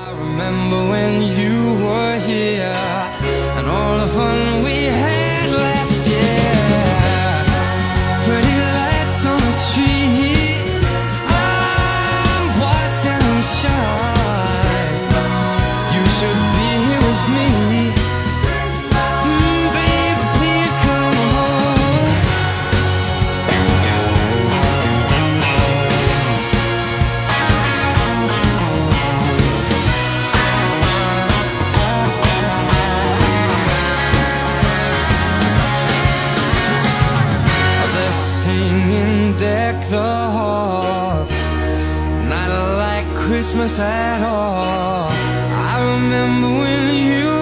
I remember when you were here and all the fun we had last year. Pretty lights on the tree, I'm watching them shine. You should be here with me. Baby, please come home. They're singing Deck the Halls, not like Christmas at all. I remember when you